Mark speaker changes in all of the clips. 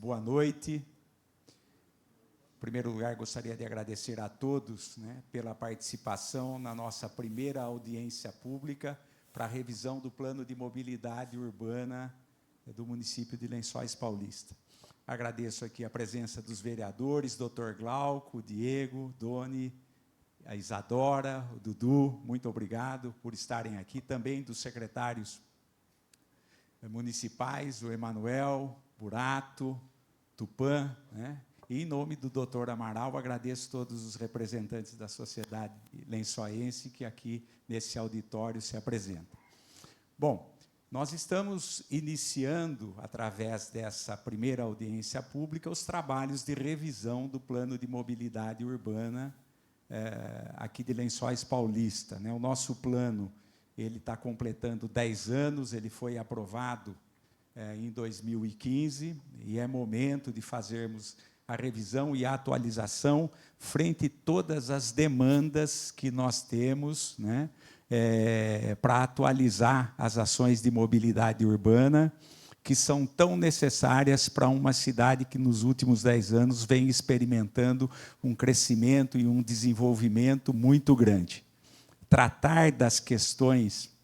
Speaker 1: boa noite. Em primeiro lugar, gostaria de agradecer a todos, né, pela participação na nossa primeira audiência pública para a revisão do Plano de Mobilidade Urbana do município de Lençóis Paulista. Agradeço aqui a presença dos vereadores, Dr. Glauco, o Diego, Doni, a Isadora, o Dudu, muito obrigado por estarem aqui, também dos secretários municipais, o Emanuel, Burato, Tupã, né? E, em nome do doutor Amaral, agradeço todos os representantes da sociedade lençoense que aqui nesse auditório se apresentam. Bom, nós estamos iniciando, através dessa primeira audiência pública, os trabalhos de revisão do Plano de Mobilidade Urbana aqui de Lençóis Paulista, né? O nosso plano ele está completando 10 anos, ele foi aprovado em 2015, e é momento de fazermos a revisão e a atualização frente a todas as demandas que nós temos, né, para atualizar as ações de mobilidade urbana, que são tão necessárias para uma cidade que, nos últimos 10 anos, vem experimentando um crescimento e um desenvolvimento muito grande. Tratar das questões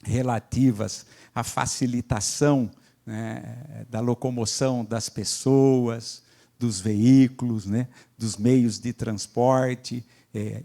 Speaker 1: relativas à facilitação, né, da locomoção das pessoas, dos veículos, né, dos meios de transporte,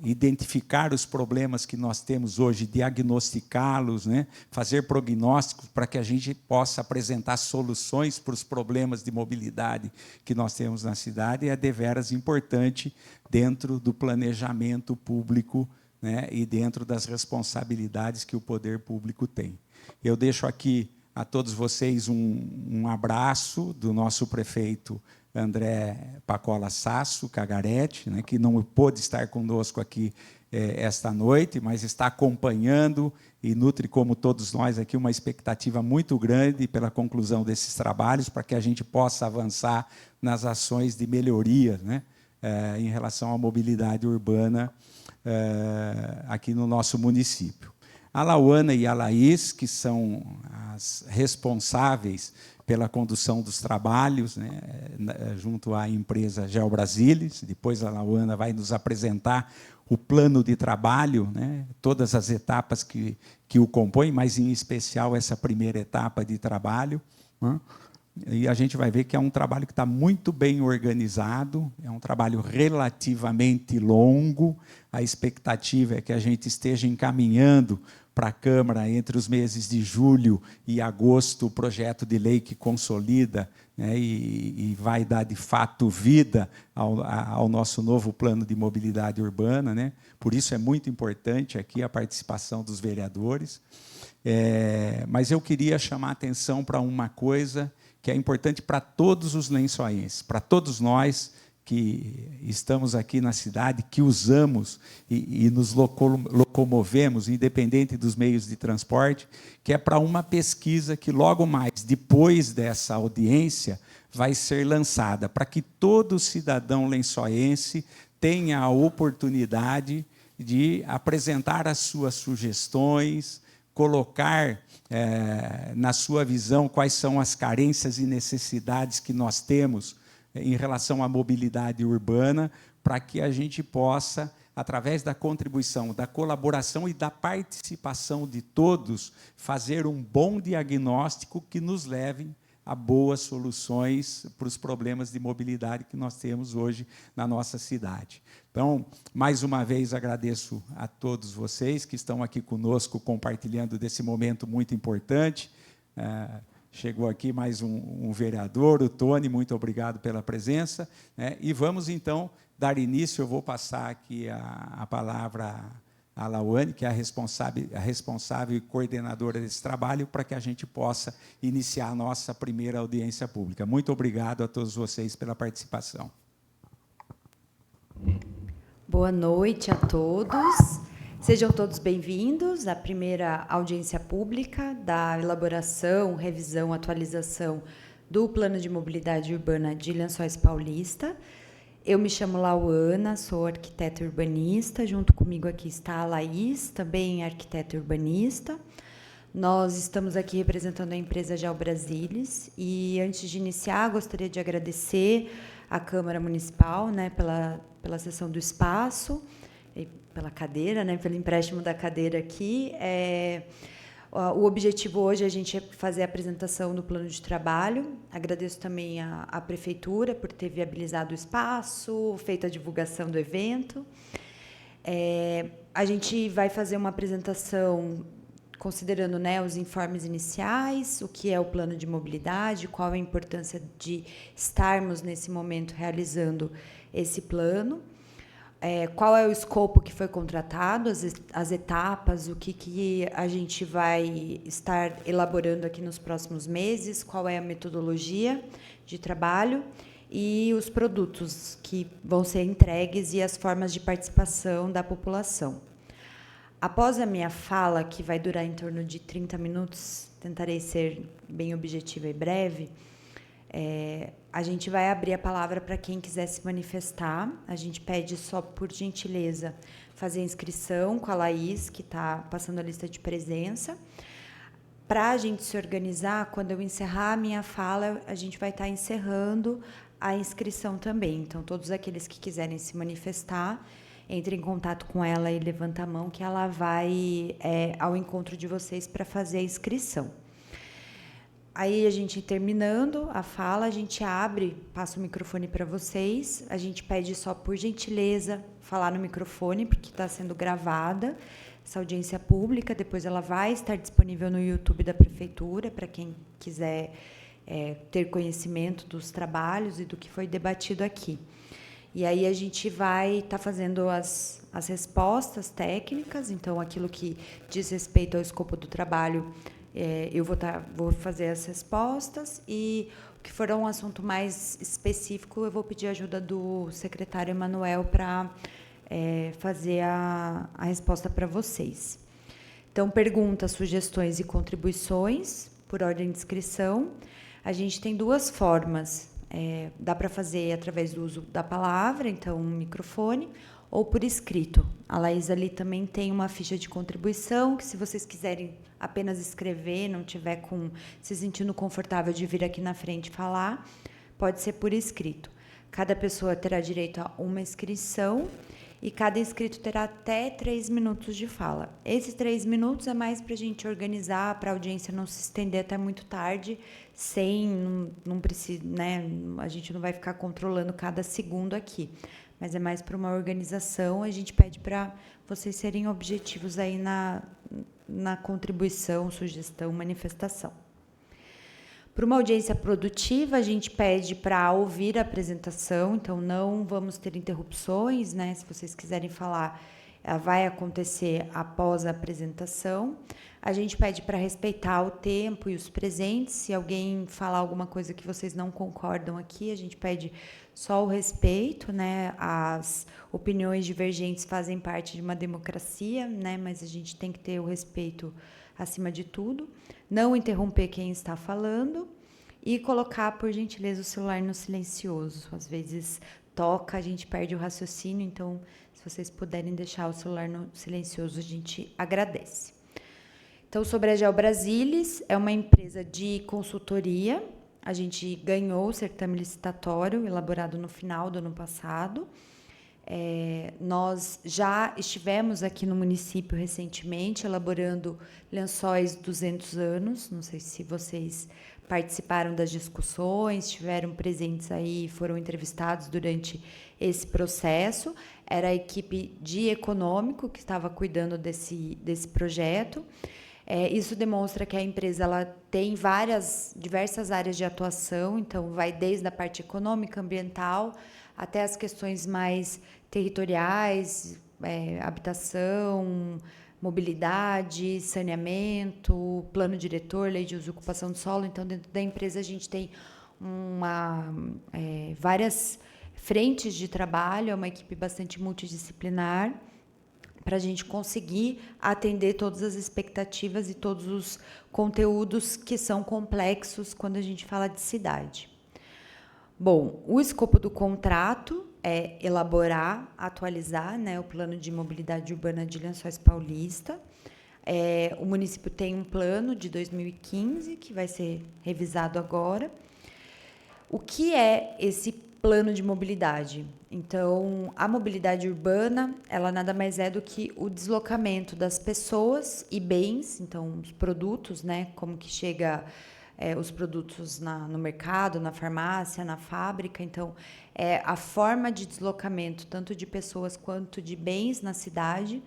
Speaker 1: identificar os problemas que nós temos hoje, diagnosticá-los, né, fazer prognósticos para que a gente possa apresentar soluções para os problemas de mobilidade que nós temos na cidade, é deveras importante dentro do planejamento público, né, e dentro das responsabilidades que o poder público tem. Eu deixo aqui a todos vocês um abraço do nosso prefeito André Pacola Sasso Cagarete, né, que não pôde estar conosco aqui esta noite, mas está acompanhando e nutre, como todos nós aqui, uma expectativa muito grande pela conclusão desses trabalhos, para que a gente possa avançar nas ações de melhoria, né, em relação à mobilidade urbana aqui no nosso município. A Lauana e a Laís, que são as responsáveis pela condução dos trabalhos, né, junto à empresa GeoBrasilis. Depois a Lauana vai nos apresentar o plano de trabalho, né, todas as etapas que o compõem, mas, em especial, essa primeira etapa de trabalho, né? E a gente vai ver que é um trabalho que está muito bem organizado, é um trabalho relativamente longo. A expectativa é que a gente esteja encaminhando para a Câmara, entre os meses de julho e agosto, o projeto de lei que consolida, né, e vai dar, de fato, vida ao nosso novo plano de mobilidade urbana, né? Por isso é muito importante aqui a participação dos vereadores. Mas eu queria chamar a atenção para uma coisa que é importante para todos os lençoenses, para todos nós que estamos aqui na cidade, que usamos e nos locomovemos, independente dos meios de transporte, que é para uma pesquisa que, logo mais, depois dessa audiência, vai ser lançada, para que todo cidadão lençoense tenha a oportunidade de apresentar as suas sugestões, colocar na sua visão quais são as carências e necessidades que nós temos em relação à mobilidade urbana, para que a gente possa, através da contribuição, da colaboração e da participação de todos, fazer um bom diagnóstico que nos leve a boas soluções para os problemas de mobilidade que nós temos hoje na nossa cidade. Então, mais uma vez, agradeço a todos vocês que estão aqui conosco, compartilhando desse momento muito importante. Chegou aqui mais um vereador, o Tony, muito obrigado pela presença, né? E vamos, então, dar início. Eu vou passar aqui a palavra à Lauane, que é a responsável e coordenadora desse trabalho, para que a gente possa iniciar a nossa primeira audiência pública. Muito obrigado a todos vocês pela participação.
Speaker 2: Boa noite a todos. Sejam todos bem-vindos à primeira audiência pública da elaboração, revisão, atualização do Plano de Mobilidade Urbana de Lençóis Paulista. Eu me chamo Lauana, sou arquiteta urbanista. Junto comigo aqui está a Laís, também arquiteta urbanista. Nós estamos aqui representando a empresa Geo Brasilis e, antes de iniciar, gostaria de agradecer à Câmara Municipal, né, pela cessão do espaço, e pela cadeira, né, pelo empréstimo da cadeira aqui. O objetivo hoje é a gente fazer a apresentação do plano de trabalho. Agradeço também à Prefeitura por ter viabilizado o espaço, feito a divulgação do evento. A gente vai fazer uma apresentação considerando, né, os informes iniciais, o que é o plano de mobilidade, qual a importância de estarmos, nesse momento, realizando esse plano, qual é o escopo que foi contratado, as etapas, o que a gente vai estar elaborando aqui nos próximos meses, qual é a metodologia de trabalho e os produtos que vão ser entregues e as formas de participação da população. Após a minha fala, que vai durar em torno de 30 minutos, tentarei ser bem objetiva e breve, a gente vai abrir a palavra para quem quiser se manifestar. A gente pede só, por gentileza, fazer a inscrição com a Laís, que está passando a lista de presença. Para a gente se organizar, quando eu encerrar a minha fala, a gente vai estar encerrando a inscrição também. Então, todos aqueles que quiserem se manifestar, entre em contato com ela e levanta a mão, que ela vai ao encontro de vocês para fazer a inscrição. Aí, a gente terminando a fala, a gente abre, passa o microfone para vocês. A gente pede só, por gentileza, falar no microfone, porque está sendo gravada essa audiência pública. Depois ela vai estar disponível no YouTube da Prefeitura, para quem quiser ter conhecimento dos trabalhos e do que foi debatido aqui. E aí a gente vai estar fazendo as respostas técnicas, então aquilo que diz respeito ao escopo do trabalho, eu vou fazer as respostas, e o que for um assunto mais específico, eu vou pedir a ajuda do secretário Emanuel para fazer a resposta para vocês. Então, perguntas, sugestões e contribuições, por ordem de inscrição. A gente tem duas formas. Dá para fazer através do uso da palavra, então, um microfone, ou por escrito. A Laís ali também tem uma ficha de contribuição, que se vocês quiserem apenas escrever, não tiver se sentindo confortável de vir aqui na frente falar, pode ser por escrito. Cada pessoa terá direito a uma inscrição e cada inscrito terá até 3 minutos de fala. Esses 3 minutos é mais para a gente organizar, para a audiência não se estender até muito tarde, não precisa, né? A gente não vai ficar controlando cada segundo aqui, mas é mais para uma organização. A gente pede para vocês serem objetivos aí na contribuição, sugestão, manifestação. Para uma audiência produtiva, a gente pede para ouvir a apresentação, então não vamos ter interrupções, né? Se vocês quiserem falar, vai acontecer após a apresentação. A gente pede para respeitar o tempo e os presentes. Se alguém falar alguma coisa que vocês não concordam aqui, a gente pede só o respeito, né? As opiniões divergentes fazem parte de uma democracia, né? Mas a gente tem que ter o respeito acima de tudo. Não interromper quem está falando e colocar, por gentileza, o celular no silencioso. Às vezes toca, a gente perde o raciocínio, então, se vocês puderem deixar o celular no silencioso, a gente agradece. Então, sobre a Geo Brasilis, é uma empresa de consultoria. A gente ganhou o certame licitatório, elaborado no final do ano passado. Nós já estivemos aqui no município recentemente, elaborando lençóis 200 anos. Não sei se vocês participaram das discussões, estiveram presentes aí, foram entrevistados durante esse processo. Era a equipe de econômico que estava cuidando desse projeto. Isso demonstra que a empresa ela tem diversas áreas de atuação, então vai desde a parte econômica, ambiental, até as questões mais territoriais, habitação, mobilidade, saneamento, plano diretor, lei de uso e ocupação do solo. Então, dentro da empresa, a gente tem várias frentes de trabalho, é uma equipe bastante multidisciplinar, para a gente conseguir atender todas as expectativas e todos os conteúdos que são complexos quando a gente fala de cidade. Bom, o escopo do contrato é elaborar, atualizar, né, o plano de mobilidade urbana de Lençóis Paulista. o município tem um plano de 2015, que vai ser revisado agora. O que é esse plano de mobilidade? Então, a mobilidade urbana, ela nada mais é do que o deslocamento das pessoas e bens, então, os produtos, né, como que chega os produtos no mercado, na farmácia, na fábrica. Então, é a forma de deslocamento tanto de pessoas quanto de bens na cidade,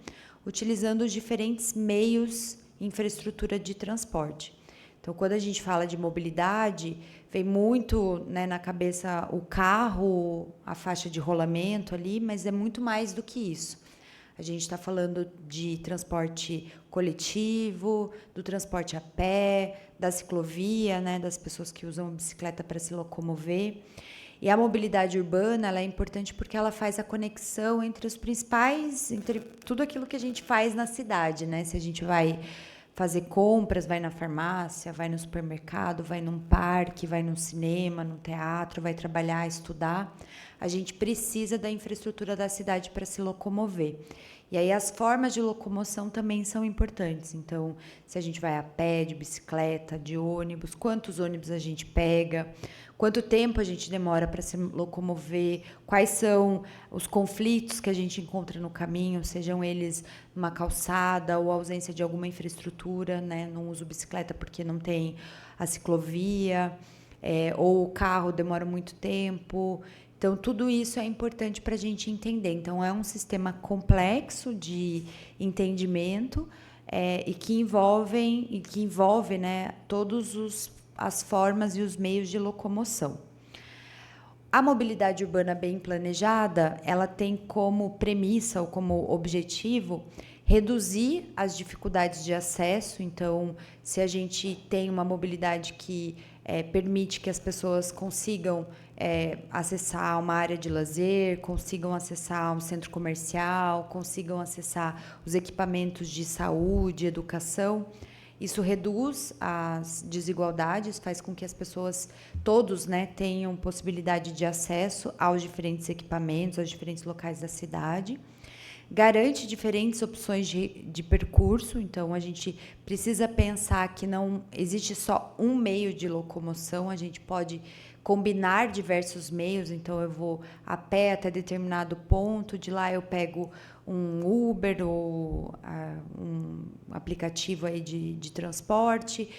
Speaker 2: utilizando os diferentes meios e infraestrutura de transporte. Então, quando a gente fala de mobilidade, vem muito, né, na cabeça o carro, a faixa de rolamento ali, mas é muito mais do que isso. A gente está falando de transporte coletivo, do transporte a pé, da ciclovia, né, das pessoas que usam a bicicleta para se locomover. E a mobilidade urbana, ela é importante porque ela faz a conexão entre os principais, entre tudo aquilo que a gente faz na cidade, né? Se a gente vai fazer compras, vai na farmácia, vai no supermercado, vai num parque, vai num cinema, num teatro, vai trabalhar, estudar, a gente precisa da infraestrutura da cidade para se locomover. E aí as formas de locomoção também são importantes. Então, se a gente vai a pé, de bicicleta, de ônibus, quantos ônibus a gente pega, quanto tempo a gente demora para se locomover, quais são os conflitos que a gente encontra no caminho, sejam eles uma calçada ou ausência de alguma infraestrutura, né? Não uso bicicleta porque não tem a ciclovia, ou o carro demora muito tempo. Então, tudo isso é importante para a gente entender. Então, é um sistema complexo de entendimento e que envolve, né, todas as formas e os meios de locomoção. A mobilidade urbana bem planejada, ela tem como premissa ou como objetivo reduzir as dificuldades de acesso. Então, se a gente tem uma mobilidade que permite que as pessoas consigam acessar uma área de lazer, consigam acessar um centro comercial, consigam acessar os equipamentos de saúde, educação, isso reduz as desigualdades, faz com que as pessoas, todos, né, tenham possibilidade de acesso aos diferentes equipamentos, aos diferentes locais da cidade. Garante diferentes opções de percurso, então a gente precisa pensar que não existe só um meio de locomoção, a gente pode combinar diversos meios, então eu vou a pé até determinado ponto, de lá eu pego um Uber ou um aplicativo aí de transporte,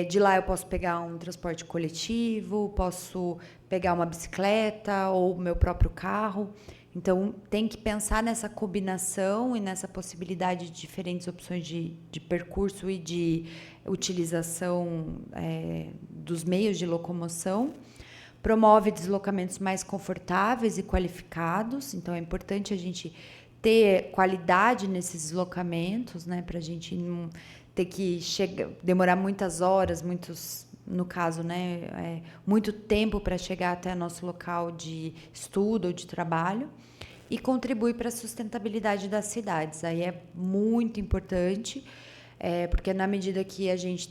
Speaker 2: de lá eu posso pegar um transporte coletivo, posso pegar uma bicicleta ou o meu próprio carro. Então, tem que pensar nessa combinação e nessa possibilidade de diferentes opções de percurso e de utilização dos meios de locomoção. Promove deslocamentos mais confortáveis e qualificados. Então, é importante a gente ter qualidade nesses deslocamentos, né, para a gente não ter que demorar muitas horas, no caso, né, muito tempo para chegar até nosso local de estudo ou de trabalho, e contribui para a sustentabilidade das cidades. Aí é muito importante, porque na medida que a gente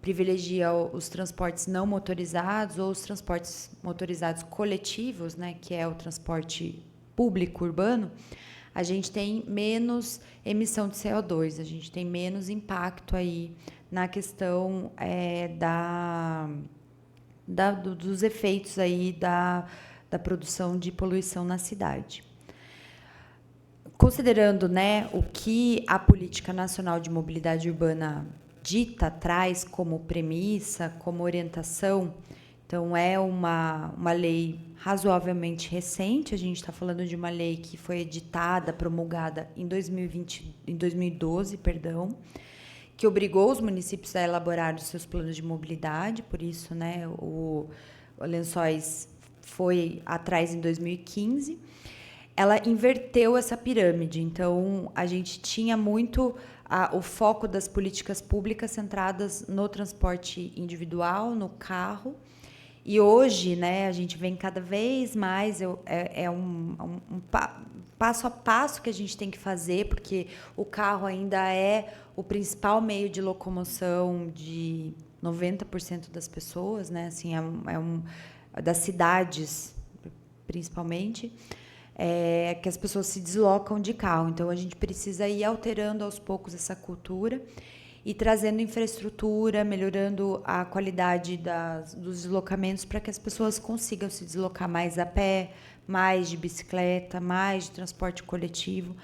Speaker 2: privilegia os transportes não motorizados ou os transportes motorizados coletivos, né, que é o transporte público urbano, a gente tem menos emissão de CO2, a gente tem menos impacto aí na questão dos efeitos aí da produção de poluição na cidade. Considerando, né, o que a Política Nacional de Mobilidade Urbana traz como premissa, como orientação, então é uma lei razoavelmente recente, a gente está falando de uma lei que foi editada, promulgada em 2012, que obrigou os municípios a elaborar os seus planos de mobilidade, por isso, né, o Lençóis foi atrás em 2015. Ela inverteu essa pirâmide, então a gente tinha muito o foco das políticas públicas centradas no transporte individual, no carro, e hoje, né, a gente vem cada vez mais, passo a passo que a gente tem que fazer, porque o carro ainda é o principal meio de locomoção de 90% das pessoas, né, assim, das cidades, principalmente. que as pessoas se deslocam de carro. Então, a gente precisa ir alterando aos poucos essa cultura e trazendo infraestrutura, melhorando a qualidade dos deslocamentos para que as pessoas consigam se deslocar mais a pé, mais de bicicleta, mais de transporte coletivo,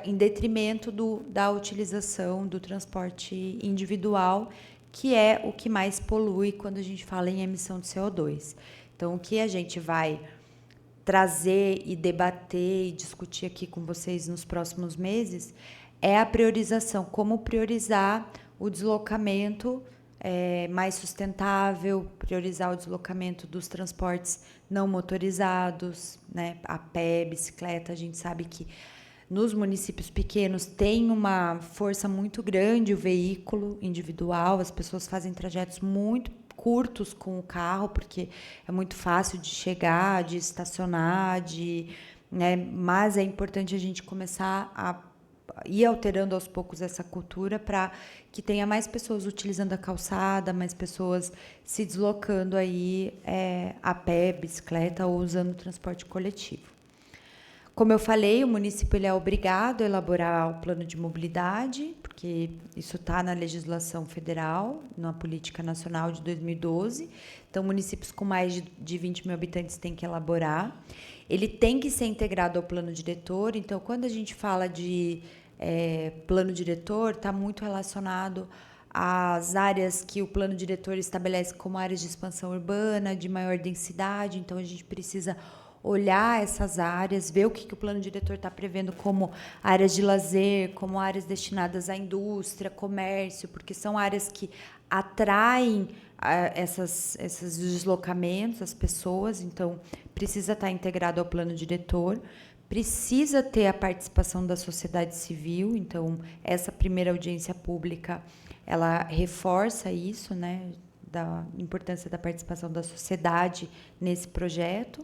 Speaker 2: em detrimento da utilização do transporte individual, que é o que mais polui quando a gente fala em emissão de CO2. Então, o que a gente vai trazer e debater e discutir aqui com vocês nos próximos meses é a priorização, como priorizar o deslocamento mais sustentável, priorizar o deslocamento dos transportes não motorizados, né, a pé, bicicleta. A gente sabe que nos municípios pequenos tem uma força muito grande o veículo individual, as pessoas fazem trajetos muito curtos com o carro, porque é muito fácil de chegar, de estacionar, né, mas é importante a gente começar a ir alterando aos poucos essa cultura para que tenha mais pessoas utilizando a calçada, mais pessoas se deslocando aí a pé, bicicleta ou usando o transporte coletivo. Como eu falei, o município ele é obrigado a elaborar o plano de mobilidade, porque isso está na legislação federal, na Política Nacional de 2012. Então, municípios com mais de 20 mil habitantes têm que elaborar. Ele tem que ser integrado ao plano diretor. Então, quando a gente fala de plano diretor, está muito relacionado às áreas que o plano diretor estabelece como áreas de expansão urbana, de maior densidade. Então, a gente precisa olhar essas áreas, ver o que o plano diretor está prevendo como áreas de lazer, como áreas destinadas à indústria, comércio, porque são áreas que atraem esses deslocamentos, as pessoas. Então, precisa estar integrado ao plano diretor, precisa ter a participação da sociedade civil. Então, essa primeira audiência pública, ela reforça isso, né, da importância da participação da sociedade nesse projeto.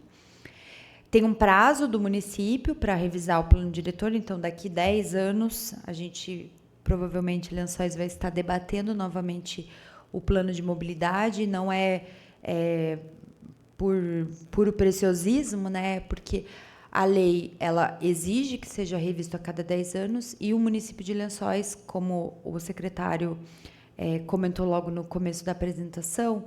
Speaker 2: Tem um prazo do município para revisar o plano diretor, então daqui 10 anos a gente, provavelmente, Lençóis vai estar debatendo novamente o plano de mobilidade. Não é por puro preciosismo, né? Porque a lei ela exige que seja revisto a cada 10 anos e o município de Lençóis, como o secretário comentou logo no começo da apresentação,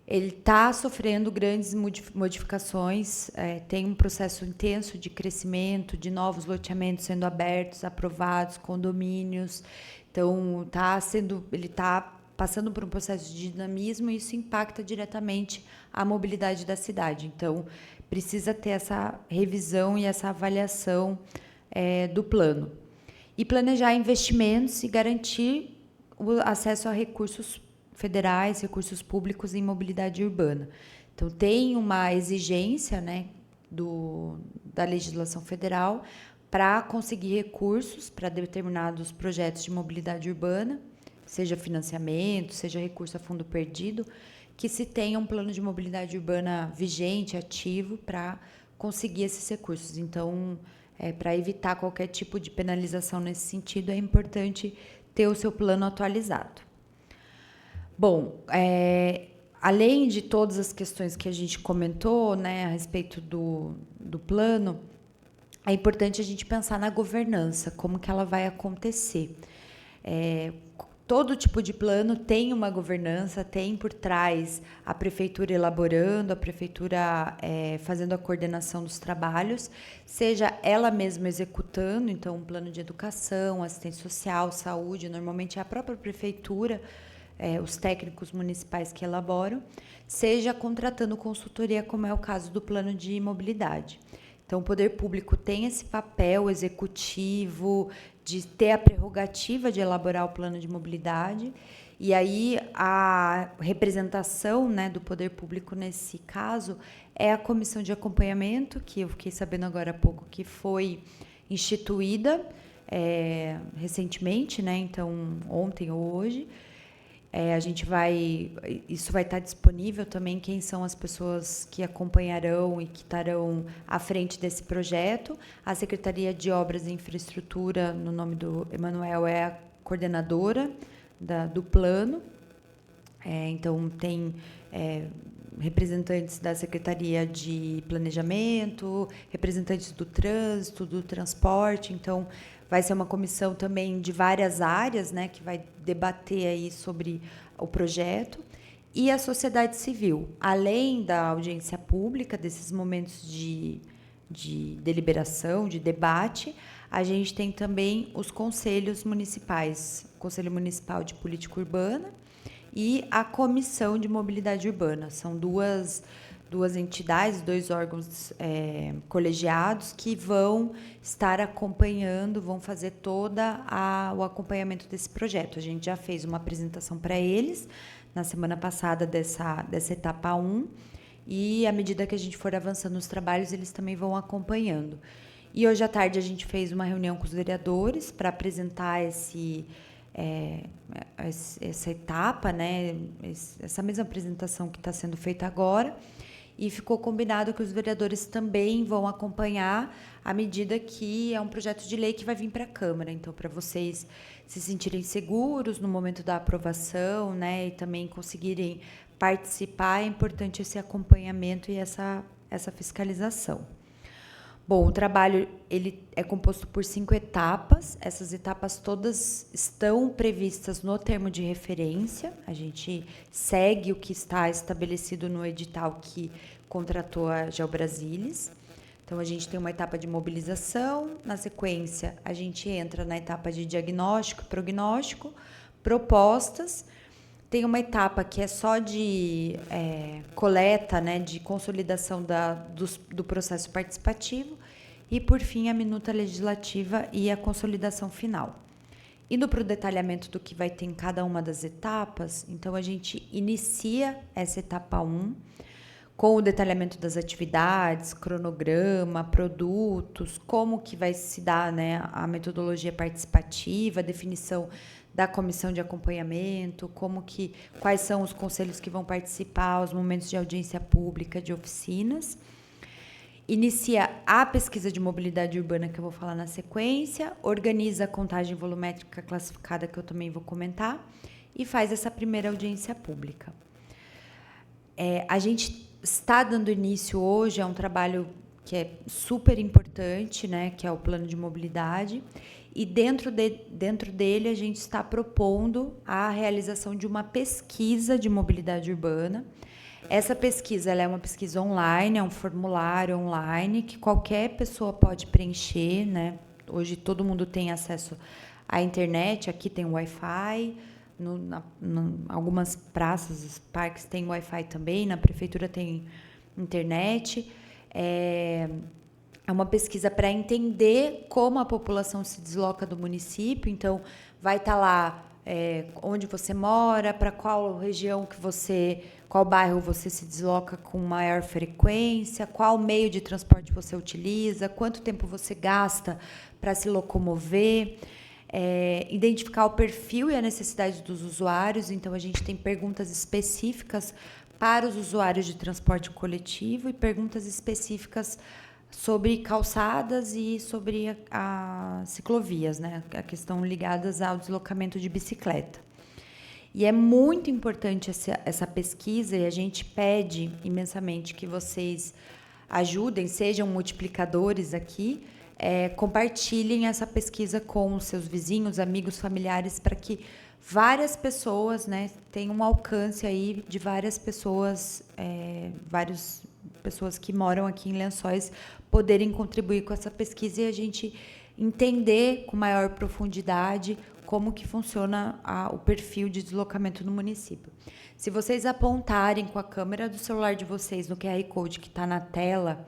Speaker 2: ele está sofrendo grandes modificações, tem um processo intenso de crescimento, de novos loteamentos sendo abertos, aprovados, condomínios. Então, ele está passando por um processo de dinamismo e isso impacta diretamente a mobilidade da cidade. Então, precisa ter essa revisão e essa avaliação do plano. E planejar investimentos e garantir o acesso a recursos federais, recursos públicos em mobilidade urbana. Então, tem uma exigência, né, da legislação federal para conseguir recursos para determinados projetos de mobilidade urbana, seja financiamento, seja recurso a fundo perdido, que se tenha um plano de mobilidade urbana vigente, ativo, para conseguir esses recursos. Então, para evitar qualquer tipo de penalização nesse sentido, é importante ter o seu plano atualizado. Bom, além de todas as questões que a gente comentou, né, a respeito do plano, é importante a gente pensar na governança, como que ela vai acontecer. Todo tipo de plano tem uma governança, tem por trás a prefeitura elaborando, a prefeitura fazendo a coordenação dos trabalhos, seja ela mesma executando, então, um plano de educação, assistência social, saúde, normalmente é a própria prefeitura, os técnicos municipais que elaboram, seja contratando consultoria, como é o caso do plano de mobilidade. Então, o poder público tem esse papel executivo de ter a prerrogativa de elaborar o plano de mobilidade, e aí a representação, né, do poder público nesse caso é a comissão de acompanhamento, que eu fiquei sabendo agora há pouco que foi instituída recentemente, né, então ontem ou hoje. Isso vai estar disponível também, quem são as pessoas que acompanharão e que estarão à frente desse projeto. A Secretaria de Obras e Infraestrutura, no nome do Emanuel, é a coordenadora do plano. Então, tem representantes da Secretaria de Planejamento, representantes do trânsito, do transporte. Então, vai ser uma comissão também de várias áreas, né, que vai debater aí sobre o projeto. E a sociedade civil, além da audiência pública, desses momentos de deliberação, de debate, a gente tem também os conselhos municipais, o Conselho Municipal de Política Urbana e a Comissão de Mobilidade Urbana. São duas entidades, 2 órgãos colegiados que vão estar acompanhando, vão fazer todo o acompanhamento desse projeto. A gente já fez uma apresentação para eles na semana passada dessa etapa 1, e à medida que a gente for avançando nos trabalhos, eles também vão acompanhando. E hoje à tarde a gente fez uma reunião com os vereadores para apresentar essa etapa, né, essa mesma apresentação que está sendo feita agora, e ficou combinado que os vereadores também vão acompanhar à medida que é um projeto de lei que vai vir para a Câmara. Então, para vocês se sentirem seguros no momento da aprovação, né, e também conseguirem participar, é importante esse acompanhamento e essa fiscalização. Bom, o trabalho ele é composto por 5 etapas. Essas etapas todas estão previstas no termo de referência. A gente segue o que está estabelecido no edital que contratou a GeoBrasílis. Então, a gente tem uma etapa de mobilização. Na sequência, a gente entra na etapa de diagnóstico e prognóstico, propostas. Tem uma etapa que é só de coleta, né, de consolidação do processo participativo, e, por fim, a minuta legislativa e a consolidação final. Indo para o detalhamento do que vai ter em cada uma das etapas, então a gente inicia essa etapa 1 com o detalhamento das atividades, cronograma, produtos, como que vai se dar, né, a metodologia participativa, a definição da comissão de acompanhamento, quais são os conselhos que vão participar, os momentos de audiência pública, de oficinas. Inicia a pesquisa de mobilidade urbana, que eu vou falar na sequência, organiza a contagem volumétrica classificada, que eu também vou comentar, e faz essa primeira audiência pública. A gente está dando início hoje a um trabalho que é super importante, né, que é o plano de mobilidade, e dentro dele a gente está propondo a realização de uma pesquisa de mobilidade urbana. Essa pesquisa ela é uma pesquisa online, é um formulário online que qualquer pessoa pode preencher, né? Hoje todo mundo tem acesso à internet, aqui tem Wi-Fi, algumas praças, parques têm Wi-Fi também, na prefeitura tem internet. É uma pesquisa para entender como a população se desloca do município. Então, vai estar lá onde você mora, para qual região qual bairro você se desloca com maior frequência, qual meio de transporte você utiliza, quanto tempo você gasta para se locomover, identificar o perfil e a necessidade dos usuários. Então, a gente tem perguntas específicas para os usuários de transporte coletivo e perguntas específicas sobre calçadas e sobre as ciclovias, né? A questão ligadas ao deslocamento de bicicleta. E é muito importante essa pesquisa, e a gente pede imensamente que vocês ajudem, sejam multiplicadores aqui, compartilhem essa pesquisa com os seus vizinhos, amigos, familiares, para que várias pessoas, né, tenham um alcance aí de várias pessoas, pessoas que moram aqui em Lençóis, poderem contribuir com essa pesquisa e a gente entender com maior profundidade como que funciona o perfil de deslocamento no município. Se vocês apontarem com a câmera do celular de vocês no QR Code que está na tela,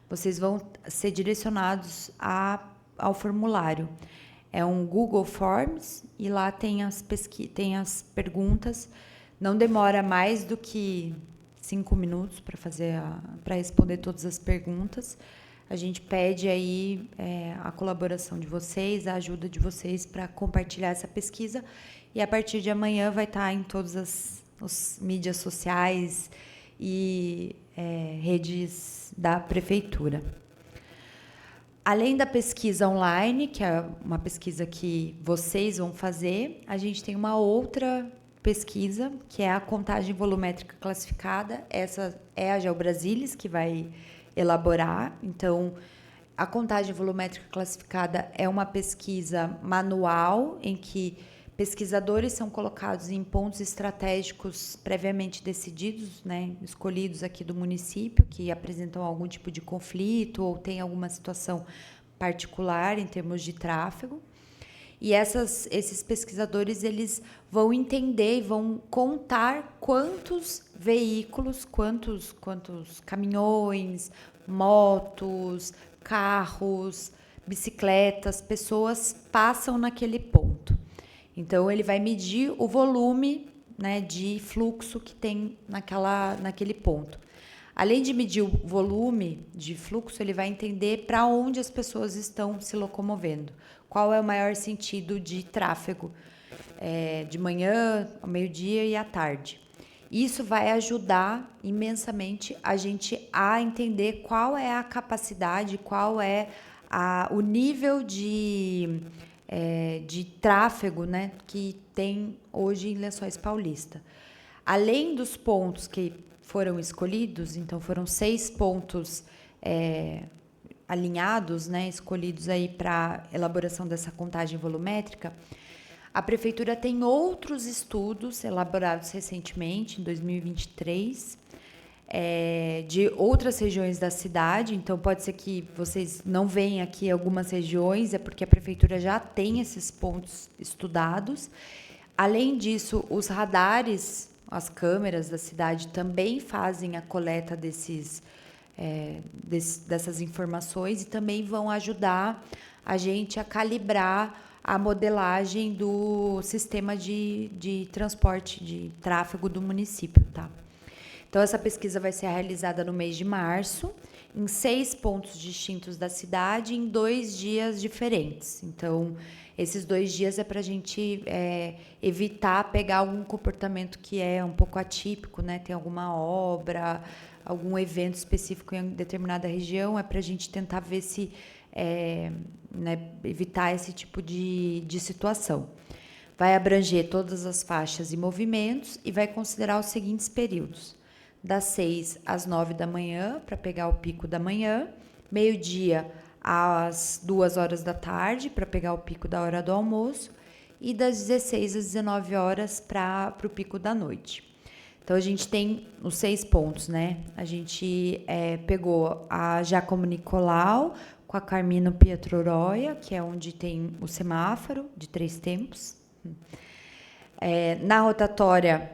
Speaker 2: vocês vão ser direcionados ao formulário. É um Google Forms e lá tem as perguntas. Não demora mais do que 5 minutos para responder todas as perguntas. A gente pede aí a colaboração de vocês, a ajuda de vocês para compartilhar essa pesquisa, e a partir de amanhã vai estar em todas as mídias sociais e redes da prefeitura. Além da pesquisa online, que é uma pesquisa que vocês vão fazer, a gente tem uma outra pesquisa, que é a contagem volumétrica classificada. Essa é a GeoBrasilis que vai elaborar. Então, a contagem volumétrica classificada é uma pesquisa manual em que pesquisadores são colocados em pontos estratégicos previamente decididos, né, escolhidos aqui do município, que apresentam algum tipo de conflito ou tem alguma situação particular em termos de tráfego. E esses pesquisadores, eles vão entender e vão contar quantos veículos, quantos caminhões, motos, carros, bicicletas, pessoas passam naquele ponto. Então, ele vai medir o volume, né, de fluxo que tem naquele ponto. Além de medir o volume de fluxo, ele vai entender para onde as pessoas estão se locomovendo. Qual é o maior sentido de tráfego, de manhã, ao meio-dia e à tarde. Isso vai ajudar imensamente a gente a entender qual é a capacidade, qual é o nível de tráfego, né, que tem hoje em Lençóis Paulista. Além dos pontos que foram escolhidos, então foram 6 pontos alinhados, né, escolhidos aí para elaboração dessa contagem volumétrica, a Prefeitura tem outros estudos elaborados recentemente, em 2023, de outras regiões da cidade. Então, pode ser que vocês não venham aqui algumas regiões, é porque a Prefeitura já tem esses pontos estudados. Além disso, os radares, as câmeras da cidade também fazem a coleta dessas informações e também vão ajudar a gente a calibrar a modelagem do sistema de transporte, de tráfego do município, tá? Então, essa pesquisa vai ser realizada no mês de março, em 6 pontos distintos da cidade, em 2 dias diferentes. Então, esses 2 dias é para a gente evitar pegar algum comportamento que é um pouco atípico, né? Tem alguma obra, algum evento específico em determinada região, é para a gente tentar ver se evitar esse tipo de situação. Vai abranger todas as faixas e movimentos e vai considerar os seguintes períodos: das 6 às 9 da manhã, para pegar o pico da manhã, meio-dia às 2 horas da tarde, para pegar o pico da hora do almoço, e das 16 às 19 horas para o pico da noite. Então, a gente tem os 6 pontos, né? A gente pegou a Giacomo Nicolau com a Carmino Pietro Roia, que é onde tem o semáforo de 3 tempos. Na rotatória,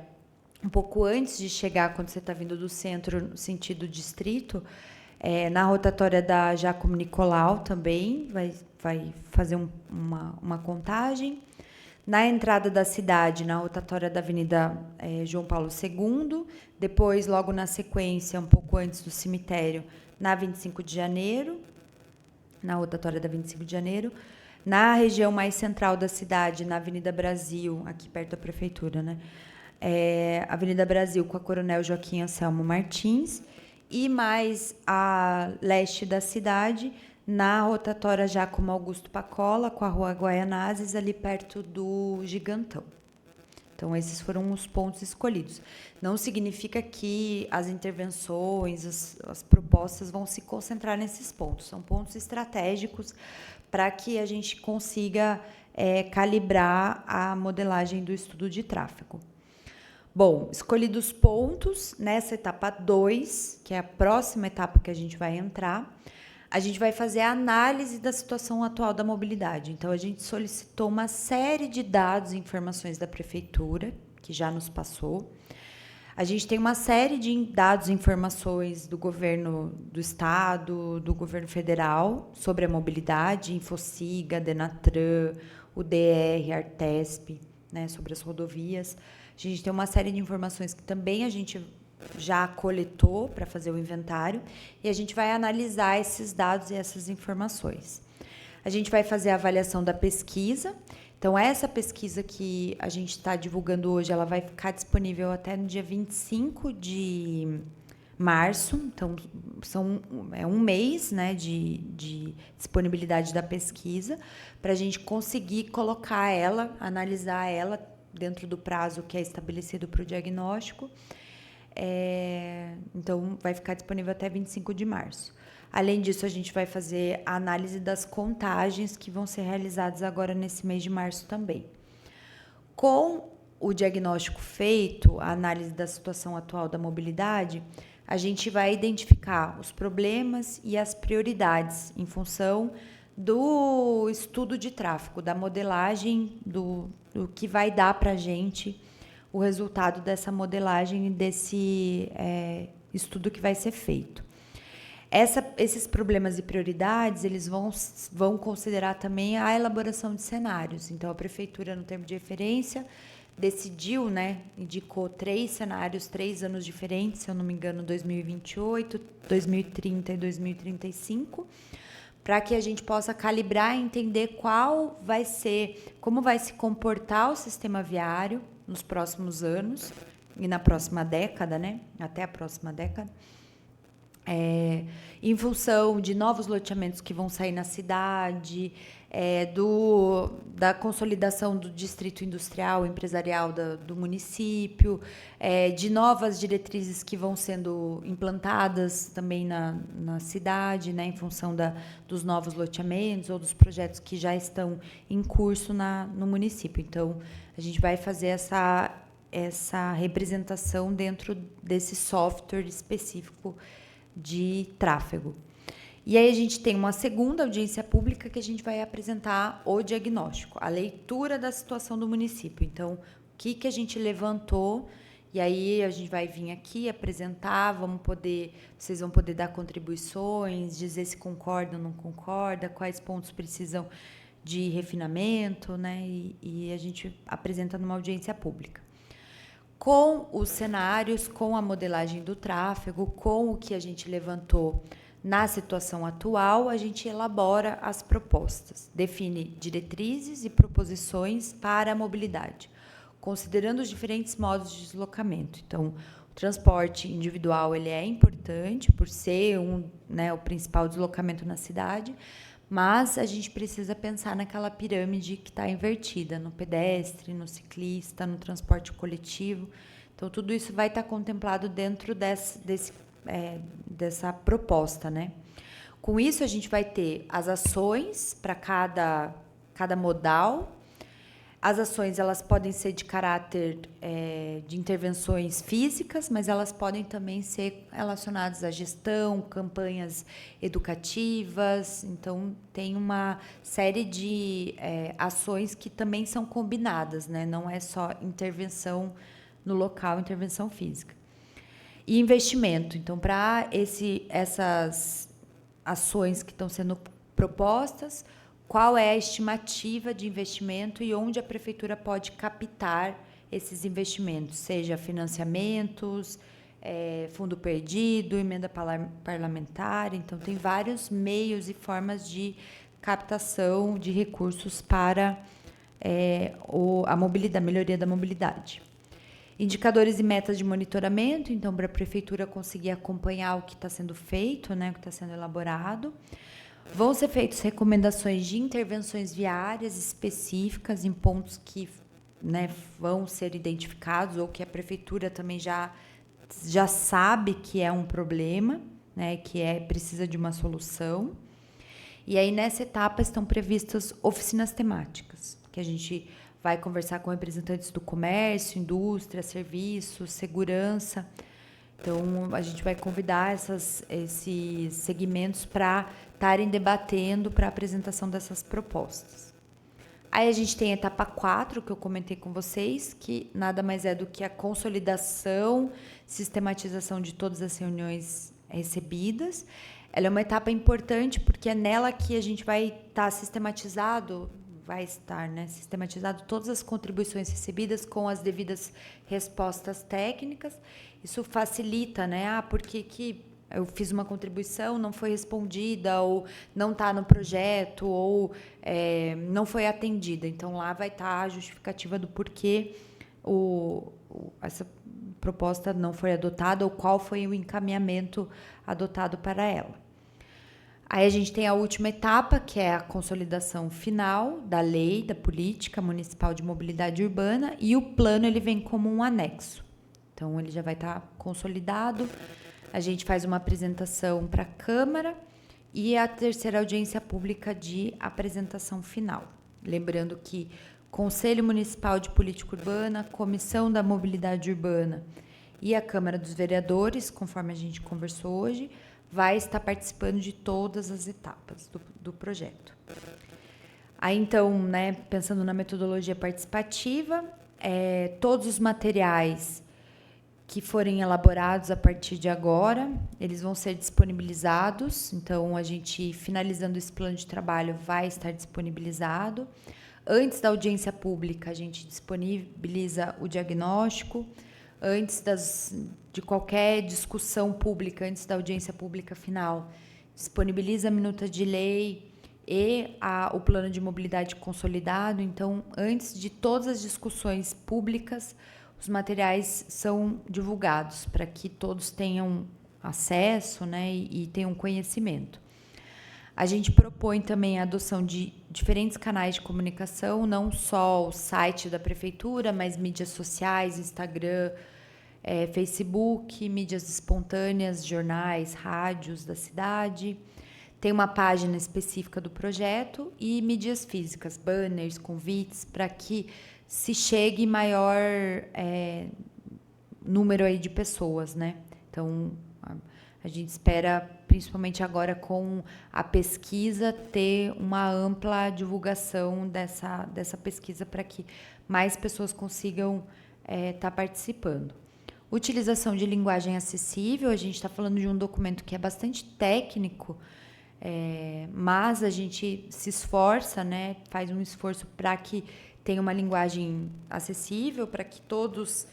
Speaker 2: um pouco antes de chegar, quando você está vindo do centro, no sentido distrito, na rotatória da Giacomo Nicolau também vai fazer uma contagem. Na entrada da cidade, na rotatória da Avenida João Paulo II, depois, logo na sequência, um pouco antes do cemitério, na 25 de janeiro, na rotatória da 25 de janeiro, na região mais central da cidade, na Avenida Brasil, aqui perto da Prefeitura, né? Avenida Brasil com a Coronel Joaquim Anselmo Martins, e mais a leste da cidade, na rotatória Giacomo Augusto Pacola, com a Rua Guaianazes, ali perto do Gigantão. Então, esses foram os pontos escolhidos. Não significa que as intervenções, as propostas vão se concentrar nesses pontos. São pontos estratégicos para que a gente consiga calibrar a modelagem do estudo de tráfego. Bom, escolhidos pontos, nessa etapa 2, que é a próxima etapa que a gente vai entrar, a gente vai fazer a análise da situação atual da mobilidade. Então, a gente solicitou uma série de dados e informações da Prefeitura, que já nos passou. A gente tem uma série de dados e informações do governo do Estado, do governo federal, sobre a mobilidade, Infociga, Denatran, UDR, Artesp, né, sobre as rodovias. A gente tem uma série de informações que também a gente já coletou para fazer o inventário, e a gente vai analisar esses dados e essas informações. A gente vai fazer a avaliação da pesquisa. Então, essa pesquisa que a gente está divulgando hoje, ela vai ficar disponível até no dia 25 de março. Então, um mês, né, de disponibilidade da pesquisa, para a gente conseguir colocar ela, analisar ela, dentro do prazo que é estabelecido para o diagnóstico. Então, vai ficar disponível até 25 de março. Além disso, a gente vai fazer a análise das contagens que vão ser realizadas agora nesse mês de março também. Com o diagnóstico feito, a análise da situação atual da mobilidade, a gente vai identificar os problemas e as prioridades em função do estudo de tráfego, da modelagem, do que vai dar para a gente o resultado dessa modelagem e desse estudo que vai ser feito. Esses problemas e prioridades, eles vão considerar também a elaboração de cenários. Então, a Prefeitura, no termo de referência, decidiu, indicou 3 cenários, 3 anos diferentes, se eu não me engano, 2028, 2030 e 2035, para que a gente possa calibrar e entender como vai se comportar o sistema viário nos próximos anos e na próxima década, até a próxima década. Em função de novos loteamentos que vão sair na cidade, da consolidação do distrito industrial, empresarial do município, de novas diretrizes que vão sendo implantadas também na cidade, em função dos novos loteamentos ou dos projetos que já estão em curso no município. Então, a gente vai fazer essa representação dentro desse software específico de tráfego. E aí a gente tem uma segunda audiência pública que a gente vai apresentar o diagnóstico, a leitura da situação do município. Então, o que a gente levantou, e aí a gente vai vir aqui apresentar, vocês vão poder dar contribuições, dizer se concorda ou não concorda, quais pontos precisam de refinamento, e a gente apresenta numa audiência pública. Com os cenários, com a modelagem do tráfego, com o que a gente levantou na situação atual, a gente elabora as propostas, define diretrizes e proposições para a mobilidade, considerando os diferentes modos de deslocamento. Então, o transporte individual ele é importante por ser o principal deslocamento na cidade, mas a gente precisa pensar naquela pirâmide que está invertida, no pedestre, no ciclista, no transporte coletivo. Então, tudo isso vai estar contemplado dentro dessa proposta, Com isso, a gente vai ter as ações para cada modal. As ações elas podem ser de caráter de intervenções físicas, mas elas podem também ser relacionadas à gestão, campanhas educativas. Então, tem uma série de ações que também são combinadas, não é só intervenção no local, intervenção física. E investimento. Então, para essas ações que estão sendo propostas, qual é a estimativa de investimento e onde a Prefeitura pode captar esses investimentos, seja financiamentos, fundo perdido, emenda parlamentar. Então, tem vários meios e formas de captação de recursos para a melhoria da mobilidade. Indicadores e metas de monitoramento, então, para a Prefeitura conseguir acompanhar o que está sendo feito, o que está sendo elaborado. Vão ser feitas recomendações de intervenções viárias específicas em pontos que vão ser identificados ou que a Prefeitura também já sabe que é um problema, que precisa de uma solução. E aí, nessa etapa, estão previstas oficinas temáticas, que a gente vai conversar com representantes do comércio, indústria, serviços, segurança. Então, a gente vai convidar esses segmentos para estarem debatendo para a apresentação dessas propostas. Aí a gente tem a etapa 4, que eu comentei com vocês, que nada mais é do que a consolidação, sistematização de todas as reuniões recebidas. Ela é uma etapa importante porque é nela que a gente vai estar sistematizado todas as contribuições recebidas com as devidas respostas técnicas. Isso facilita, porque que eu fiz uma contribuição, não foi respondida, ou não está no projeto, ou não foi atendida. Então, lá vai estar a justificativa do porquê essa proposta não foi adotada, ou qual foi o encaminhamento adotado para ela. Aí a gente tem a última etapa, que é a consolidação final da lei, da política municipal de mobilidade urbana, e o plano ele vem como um anexo. Então, ele já vai estar consolidado, a gente faz uma apresentação para a Câmara e a terceira audiência pública de apresentação final. Lembrando que Conselho Municipal de Política Urbana, Comissão da Mobilidade Urbana e a Câmara dos Vereadores, conforme a gente conversou hoje, vai estar participando de todas as etapas do projeto. Aí, então, né, pensando na metodologia participativa, todos os materiais que forem elaborados a partir de agora, eles vão ser disponibilizados. Então, a gente, finalizando esse plano de trabalho, vai estar disponibilizado. Antes da audiência pública, a gente disponibiliza o diagnóstico. Antes de qualquer discussão pública, antes da audiência pública final, disponibiliza a minuta de lei e o plano de mobilidade consolidado. Então, antes de todas as discussões públicas, os materiais são divulgados para que todos tenham acesso, né, e tenham conhecimento. A gente propõe também a adoção de diferentes canais de comunicação, não só o site da prefeitura, mas mídias sociais, Instagram, Facebook, mídias espontâneas, jornais, rádios da cidade. Tem uma página específica do projeto e mídias físicas, banners, convites, para que se chegue maior número aí de pessoas, né? Então, a gente espera, principalmente agora com a pesquisa, ter uma ampla divulgação dessa pesquisa para que mais pessoas consigam estar participando. Utilização de linguagem acessível, a gente está falando de um documento que é bastante técnico, mas a gente se esforça, né, faz um esforço para que tenha uma linguagem acessível, para que todos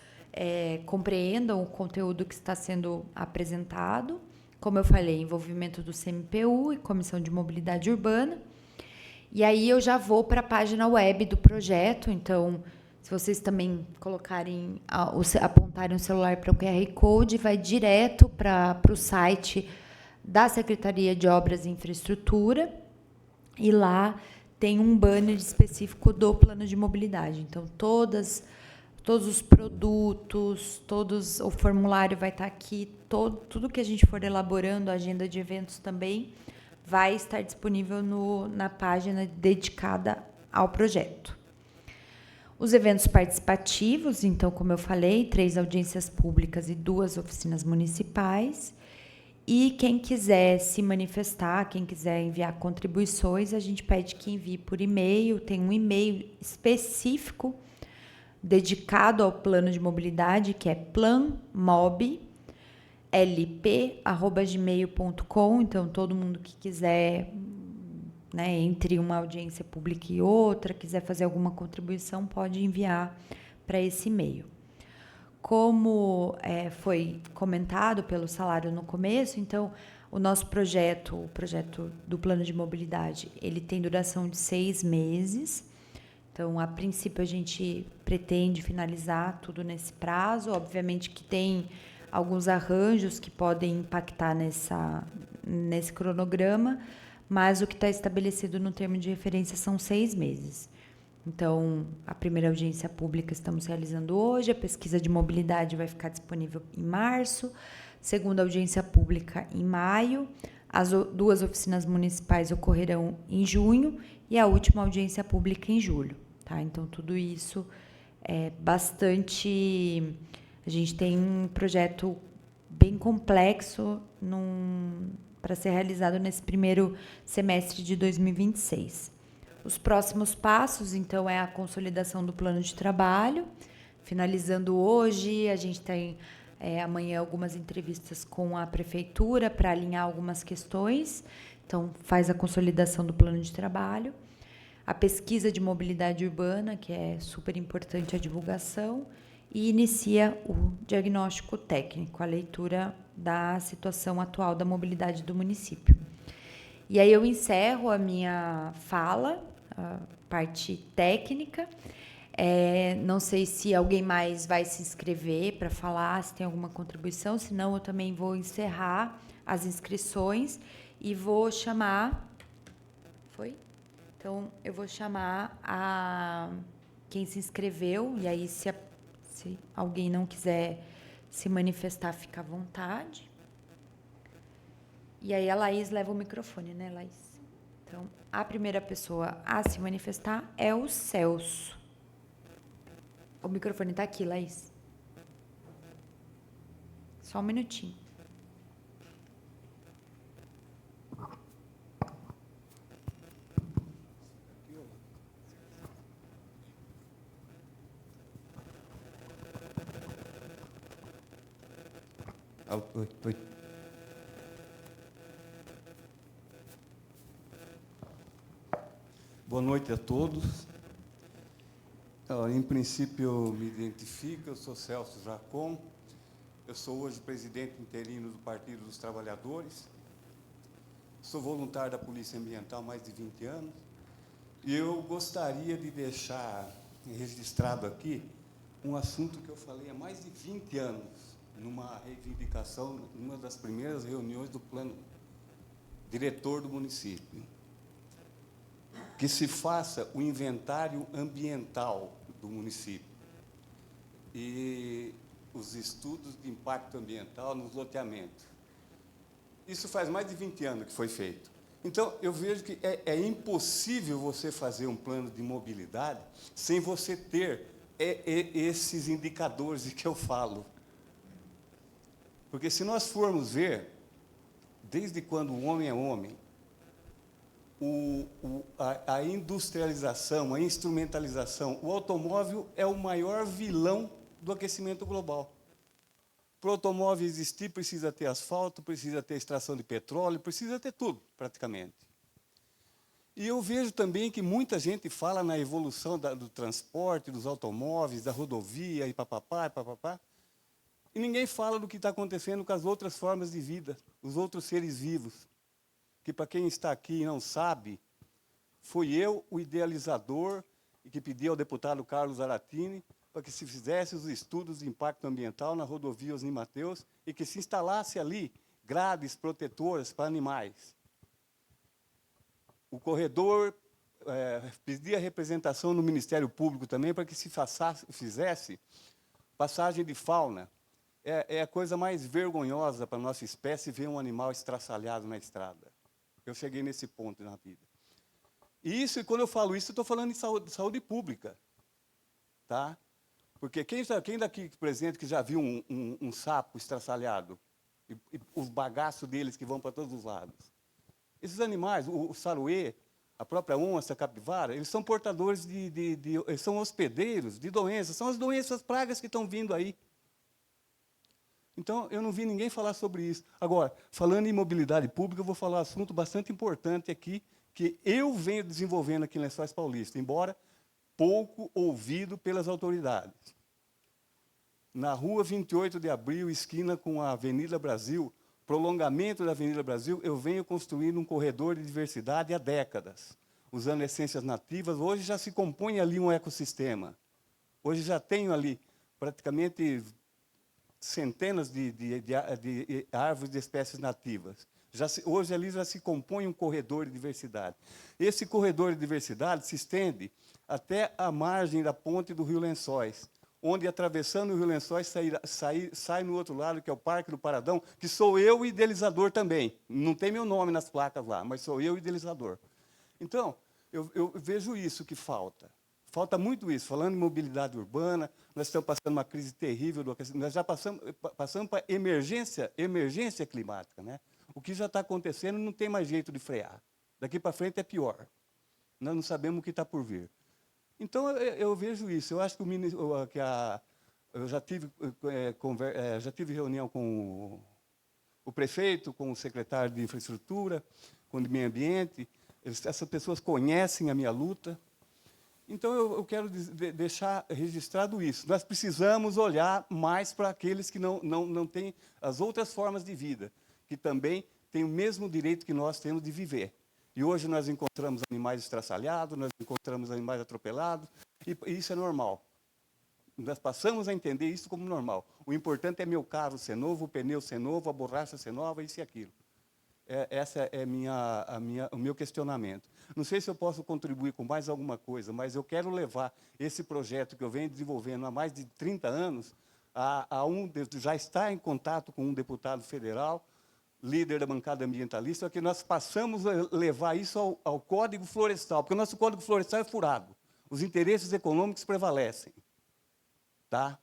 Speaker 2: compreendam o conteúdo que está sendo apresentado. Como eu falei, envolvimento do CMPU e Comissão de Mobilidade Urbana. E aí eu já vou para a página web do projeto, então, se vocês também apontarem o celular para o QR Code, vai direto para o site da Secretaria de Obras e Infraestrutura, e lá tem um banner específico do plano de mobilidade. Então, todos os produtos, o formulário vai estar aqui, tudo que a gente for elaborando, a agenda de eventos também, vai estar disponível na página dedicada ao projeto. Os eventos participativos, então, como eu falei, 3 audiências públicas e 2 oficinas municipais. E quem quiser se manifestar, quem quiser enviar contribuições, a gente pede que envie por e-mail. Tem um e-mail específico dedicado ao plano de mobilidade, que é planmob@gmail.com. Então, todo mundo que quiser, né, entre uma audiência pública e outra, quiser fazer alguma contribuição, pode enviar para esse e-mail. Como foi comentado pelo Salário no começo, então, o nosso projeto, o projeto do plano de mobilidade, ele tem duração de 6 meses. Então, a princípio, a gente pretende finalizar tudo nesse prazo. Obviamente que tem alguns arranjos que podem impactar nesse cronograma, mas o que está estabelecido no termo de referência são 6 meses. Então, a primeira audiência pública estamos realizando hoje, a pesquisa de mobilidade vai ficar disponível em março, segunda audiência pública em maio, as 2 oficinas municipais ocorrerão em junho e a última audiência pública em julho. Tá? Então, tudo isso é bastante... A gente tem um projeto bem complexo para ser realizado nesse primeiro semestre de 2026. Os próximos passos, então, é a consolidação do plano de trabalho. Finalizando hoje, a gente tem amanhã algumas entrevistas com a prefeitura para alinhar algumas questões. Então, faz a consolidação do plano de trabalho. A pesquisa de mobilidade urbana, que é super importante a divulgação, e inicia o diagnóstico técnico, a leitura da situação atual da mobilidade do município. E aí eu encerro a minha fala, a parte técnica. Não sei se alguém mais vai se inscrever para falar, se tem alguma contribuição, senão eu também vou encerrar as inscrições E vou chamar... Foi? Então, eu vou chamar quem se inscreveu, e aí se alguém não quiser se manifestar, fica à vontade. E aí a Laís leva o microfone, né, Laís? Então, a primeira pessoa a se manifestar é o Celso. O microfone está aqui, Laís. Só um minutinho.
Speaker 3: Oi. Boa noite a todos. Em princípio, eu me identifico, eu sou Celso Jacom, eu sou hoje presidente interino do Partido dos Trabalhadores, sou voluntário da Polícia Ambiental há mais de 20 anos, e eu gostaria de deixar registrado aqui um assunto que eu falei há mais de 20 anos, numa reivindicação, numa das primeiras reuniões do plano diretor do município, que se faça o inventário ambiental do município e os estudos de impacto ambiental nos loteamentos. Isso faz mais de 20 anos que foi feito. Então, eu vejo que é impossível você fazer um plano de mobilidade sem você ter esses indicadores de que eu falo. Porque se nós formos ver, desde quando o homem é homem, a industrialização, a instrumentalização, o automóvel é o maior vilão do aquecimento global. Para o automóvel existir, precisa ter asfalto, precisa ter extração de petróleo, precisa ter tudo, praticamente. E eu vejo também que muita gente fala na evolução do transporte, dos automóveis, da rodovia, e papapá, e ninguém fala do que está acontecendo com as outras formas de vida, os outros seres vivos. Que, para quem está aqui e não sabe, fui eu o idealizador e que pedi ao deputado Carlos Aratini para que se fizesse os estudos de impacto ambiental na rodovia Osni Mateus e que se instalasse ali grades protetoras para animais. O corredor pedia representação no Ministério Público também para que se fizesse passagem de fauna. É a coisa mais vergonhosa para a nossa espécie ver um animal estraçalhado na estrada. Eu cheguei nesse ponto na vida. E isso, quando eu falo isso, eu estou falando de saúde pública. Tá? Porque quem daqui presente que já viu um sapo estraçalhado? E os bagaços deles que vão para todos os lados. Esses animais, o saruê, a própria onça, a capivara, eles são portadores eles são hospedeiros de doenças. São as doenças, as pragas que estão vindo aí. Então, eu não vi ninguém falar sobre isso. Agora, falando em mobilidade pública, eu vou falar um assunto bastante importante aqui, que eu venho desenvolvendo aqui em Lençóis Paulista, embora pouco ouvido pelas autoridades. Na rua 28 de Abril, esquina com a Avenida Brasil, prolongamento da Avenida Brasil, eu venho construindo um corredor de diversidade há décadas, usando essências nativas. Hoje já se compõe ali um ecossistema. Hoje já tenho ali praticamente centenas de árvores de espécies nativas. Hoje ali já se compõe um corredor de diversidade. Esse corredor de diversidade se estende até a margem da ponte do Rio Lençóis, onde, atravessando o Rio Lençóis, sai no outro lado, que é o Parque do Paradão, que sou eu o idealizador também. Não tem meu nome nas placas lá, mas sou eu o idealizador. Então, eu vejo isso que falta. Falta muito isso. Falando em mobilidade urbana, nós estamos passando uma crise terrível do aquecimento. Nós já passamos para emergência climática, né? O que já está acontecendo não tem mais jeito de frear. Daqui para frente é pior. Nós não sabemos o que está por vir. Então, eu vejo isso. Eu acho que eu já tive reunião com o prefeito, com o secretário de Infraestrutura, com o de Meio Ambiente. Essas pessoas conhecem a minha luta. Então, eu quero deixar registrado isso. Nós precisamos olhar mais para aqueles que não têm as outras formas de vida, que também têm o mesmo direito que nós temos de viver. E hoje nós encontramos animais estraçalhados, nós encontramos animais atropelados, e isso é normal. Nós passamos a entender isso como normal. O importante é meu carro ser novo, o pneu ser novo, a borracha ser nova, isso e aquilo. Essa é o meu questionamento. Não sei se eu posso contribuir com mais alguma coisa, mas eu quero levar esse projeto que eu venho desenvolvendo há mais de 30 anos já está em contato com um deputado federal, líder da bancada ambientalista, que nós passamos a levar isso ao Código Florestal, porque o nosso Código Florestal é furado. Os interesses econômicos prevalecem. Tá?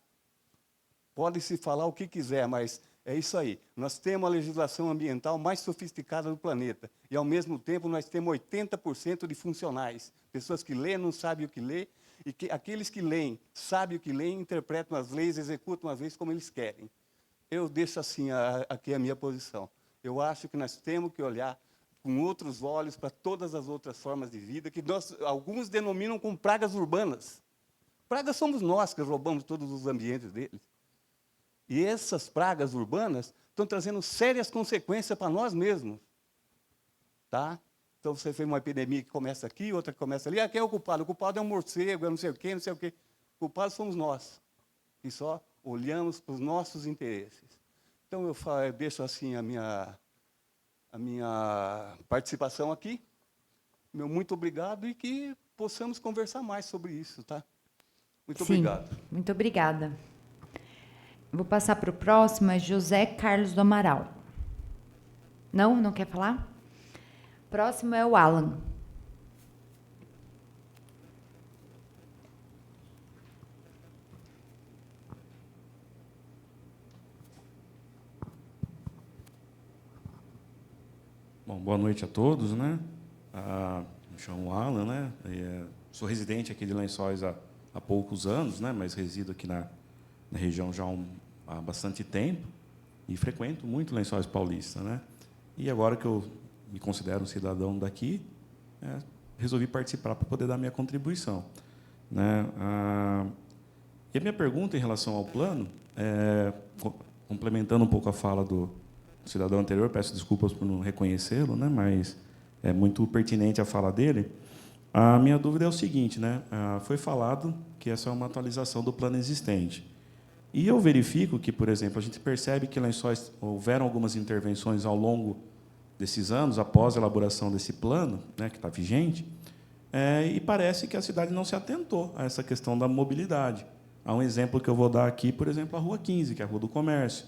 Speaker 3: Pode-se falar o que quiser, mas é isso aí. Nós temos a legislação ambiental mais sofisticada do planeta. E, ao mesmo tempo, nós temos 80% de funcionais. Pessoas que lêem, não sabem o que lê, e que aqueles que leem, sabem o que leem, interpretam as leis, executam as leis como eles querem. Eu deixo assim aqui a minha posição. Eu acho que nós temos que olhar com outros olhos para todas as outras formas de vida, que alguns denominam como pragas urbanas. Pragas somos nós que roubamos todos os ambientes deles. E essas pragas urbanas estão trazendo sérias consequências para nós mesmos. Tá? Então, você fez uma epidemia que começa aqui, outra que começa ali. Quem é o culpado? O culpado é um morcego, é não sei o quê, não sei o quê. O culpado somos nós, que só olhamos para os nossos interesses. Então, eu deixo assim a minha participação aqui. Meu muito obrigado e que possamos conversar mais sobre isso. Tá? Muito obrigado.
Speaker 2: Muito obrigada. Vou passar para o próximo, é José Carlos do Amaral. Não quer falar? Próximo é o Alan.
Speaker 4: Bom, boa noite a todos, né? Me chamo Alan, né? Sou residente aqui de Lençóis há poucos anos, né? Mas resido aqui na região já há bastante tempo e frequento muito Lençóis Paulista, né? E agora que eu me considero um cidadão daqui, resolvi participar para poder dar minha contribuição, né? E a minha pergunta em relação ao plano, complementando um pouco a fala do cidadão anterior, peço desculpas por não reconhecê-lo, né? Mas é muito pertinente a fala dele. A minha dúvida é o seguinte, né? Foi falado que essa é uma atualização do plano existente. E eu verifico que, por exemplo, a gente percebe que Lençóis houveram algumas intervenções ao longo desses anos, após a elaboração desse plano, né, que está vigente, e parece que a cidade não se atentou a essa questão da mobilidade. Há um exemplo que eu vou dar aqui, por exemplo, a Rua 15, que é a Rua do Comércio,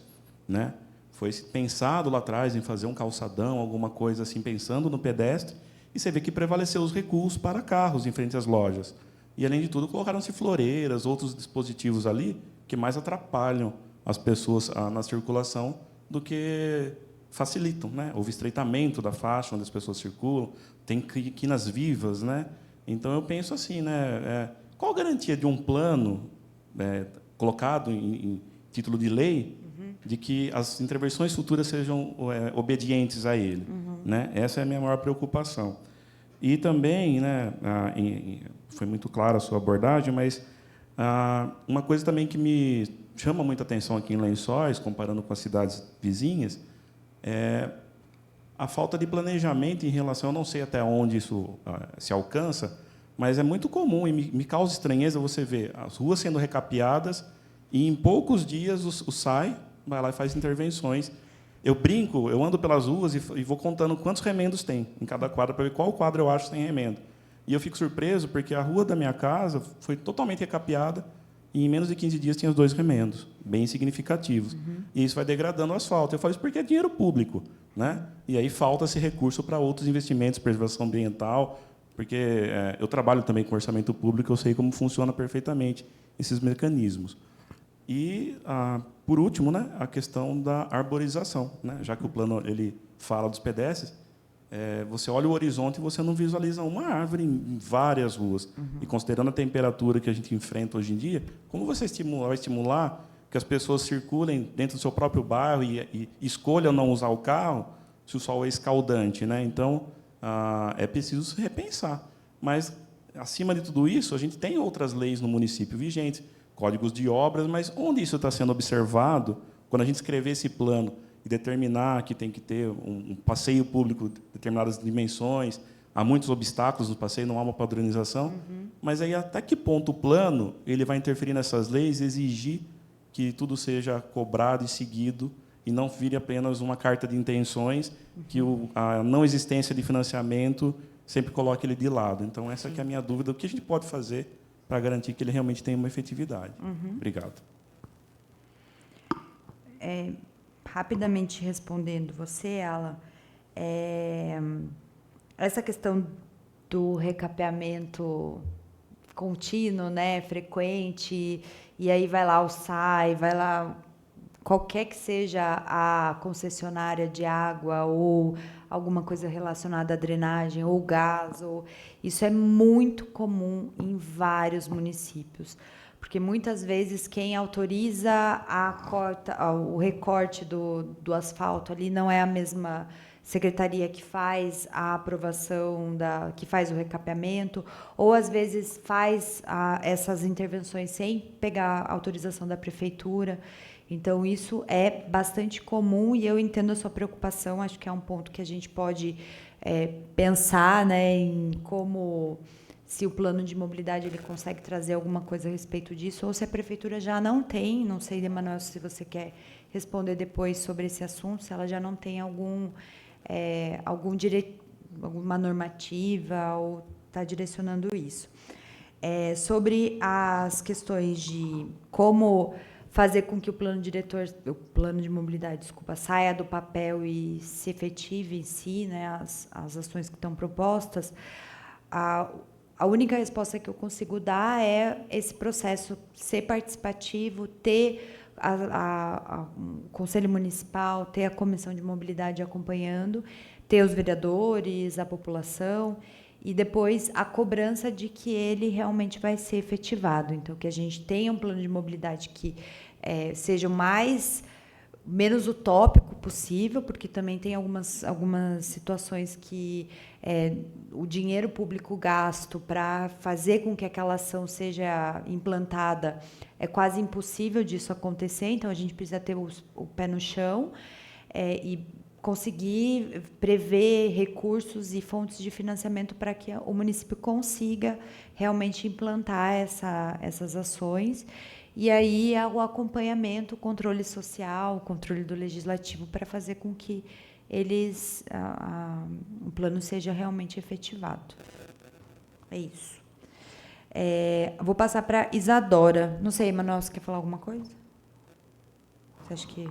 Speaker 4: né? Foi pensado lá atrás em fazer um calçadão, alguma coisa assim, pensando no pedestre, e você vê que prevaleceu os recuos para carros em frente às lojas. E, além de tudo, colocaram-se floreiras, outros dispositivos ali, que mais atrapalham as pessoas na circulação do que facilitam, né? Houve estreitamento da faixa onde as pessoas circulam, tem quinas vivas, né? Então, eu penso assim, né? Qual a garantia de um plano colocado em título de lei de que as intervenções futuras sejam obedientes a ele? Né? Essa é a minha maior preocupação. E também, né, foi muito clara a sua abordagem, mas uma coisa também que me chama muita atenção aqui em Lençóis, comparando com as cidades vizinhas, é a falta de planejamento em relação, eu não sei até onde isso se alcança, mas é muito comum e me causa estranheza você ver as ruas sendo recapeadas e, em poucos dias, o SAI vai lá e faz intervenções. Eu brinco, eu ando pelas ruas e vou contando quantos remendos tem em cada quadra, para ver qual quadra eu acho que tem remendo. E eu fico surpreso, porque a rua da minha casa foi totalmente recapeada e, em menos de 15 dias, tinha os 2 remendos, bem significativos. E isso vai degradando o asfalto. Eu falo isso porque é dinheiro público, né? E aí falta esse recurso para outros investimentos, preservação ambiental, porque eu trabalho também com orçamento público, eu sei como funciona perfeitamente esses mecanismos. E, por último, né, a questão da arborização, né? Já que o plano ele fala dos pedestres, você olha o horizonte e você não visualiza uma árvore em várias ruas. E, considerando a temperatura que a gente enfrenta hoje em dia, como você vai estimular que as pessoas circulem dentro do seu próprio bairro e escolham não usar o carro se o sol é escaldante, né? Então, é preciso se repensar. Mas, acima de tudo isso, a gente tem outras leis no município vigentes, códigos de obras, mas onde isso está sendo observado, quando a gente escrever esse plano e determinar que tem que ter um passeio público de determinadas dimensões, há muitos obstáculos no passeio, não há uma padronização, mas aí até que ponto o plano ele vai interferir nessas leis e exigir que tudo seja cobrado e seguido, e não vire apenas uma carta de intenções que a não existência de financiamento sempre coloque ele de lado. Então, essa que é a minha dúvida. O que a gente pode fazer para garantir que ele realmente tenha uma efetividade? Obrigado.
Speaker 2: Rapidamente respondendo você, Alan, essa questão do recapeamento contínuo, né, frequente, e aí vai lá o SAI, vai lá qualquer que seja a concessionária de água ou alguma coisa relacionada à drenagem ou gás, isso é muito comum em vários municípios, porque muitas vezes quem autoriza o recorte do asfalto ali não é a mesma secretaria que faz a aprovação, que faz o recapeamento, ou às vezes faz essas intervenções sem pegar a autorização da prefeitura. Então, isso é bastante comum e eu entendo a sua preocupação, acho que é um ponto que a gente pode pensar, né, em como, se o plano de mobilidade ele consegue trazer alguma coisa a respeito disso, ou se a prefeitura já não tem, não sei, Emanuel, se você quer responder depois sobre esse assunto, se ela já não tem alguma normativa ou está direcionando isso. Sobre as questões de como fazer com que o plano de mobilidade, saia do papel e se efetive em si, né, as ações que estão propostas, a única resposta que eu consigo dar é esse processo ser participativo, ter o Conselho Municipal, ter a Comissão de Mobilidade acompanhando, ter os vereadores, a população, e depois a cobrança de que ele realmente vai ser efetivado. Então, que a gente tenha um plano de mobilidade que seja o menos utópico possível, porque também tem algumas situações que o dinheiro público gasto para fazer com que aquela ação seja implantada é quase impossível disso acontecer, então a gente precisa ter o pé no chão e conseguir prever recursos e fontes de financiamento para que o município consiga realmente implantar essas ações. E aí o acompanhamento, o controle social, o controle do legislativo para fazer com que o plano seja realmente efetivado. É isso. Vou passar para Isadora. Não sei, Emanuel, você quer falar alguma coisa? Você acha que...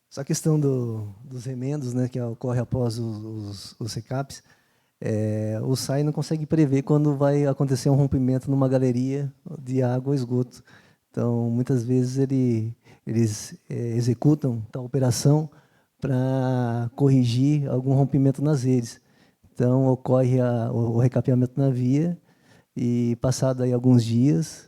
Speaker 5: Essa questão dos remendos, né, que ocorre após os recaps, o SAI não consegue prever quando vai acontecer um rompimento numa galeria de água ou esgoto. Então, muitas vezes, eles executam tal operação para corrigir algum rompimento nas redes. Então, ocorre o recapeamento na via e, passado aí alguns dias,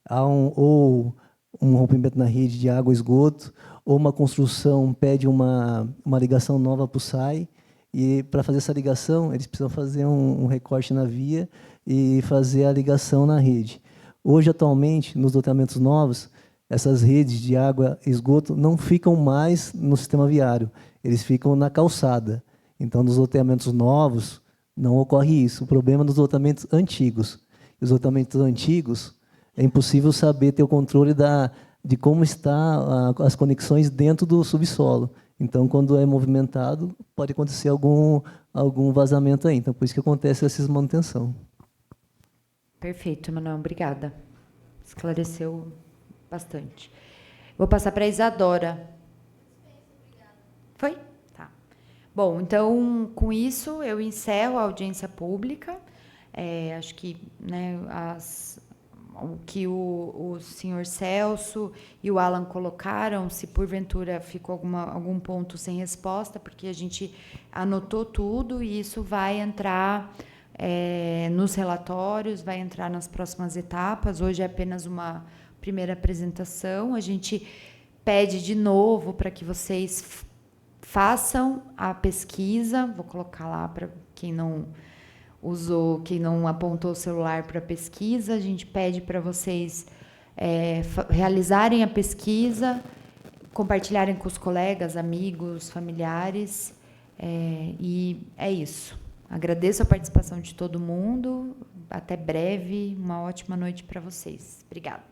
Speaker 5: há um rompimento na rede de água ou esgoto, ou uma construção pede uma ligação nova para o SAI, e para fazer essa ligação, eles precisam fazer um recorte na via e fazer a ligação na rede. Hoje, atualmente, nos loteamentos novos, essas redes de água e esgoto não ficam mais no sistema viário, eles ficam na calçada. Então, nos loteamentos novos, não ocorre isso. O problema é nos loteamentos antigos. Os loteamentos antigos, é impossível saber ter o controle de como estão as conexões dentro do subsolo. Então, quando é movimentado, pode acontecer algum vazamento aí. Então, por isso que acontece essa manutenção.
Speaker 2: Perfeito, Emanuel. Obrigada. Esclareceu bastante. Vou passar para a Isadora. Foi? Tá. Bom, então, com isso, eu encerro a audiência pública. Acho que, né, o que o senhor Celso e o Alan colocaram, se porventura ficou algum ponto sem resposta, porque a gente anotou tudo e isso vai entrar nos relatórios, vai entrar nas próximas etapas. Hoje é apenas uma primeira apresentação. A gente pede de novo para que vocês façam a pesquisa. Vou colocar lá para quem não apontou o celular para a pesquisa, a gente pede para vocês realizarem a pesquisa, compartilharem com os colegas, amigos, familiares, E é isso. Agradeço a participação de todo mundo. Até breve. Uma ótima noite para vocês. Obrigada.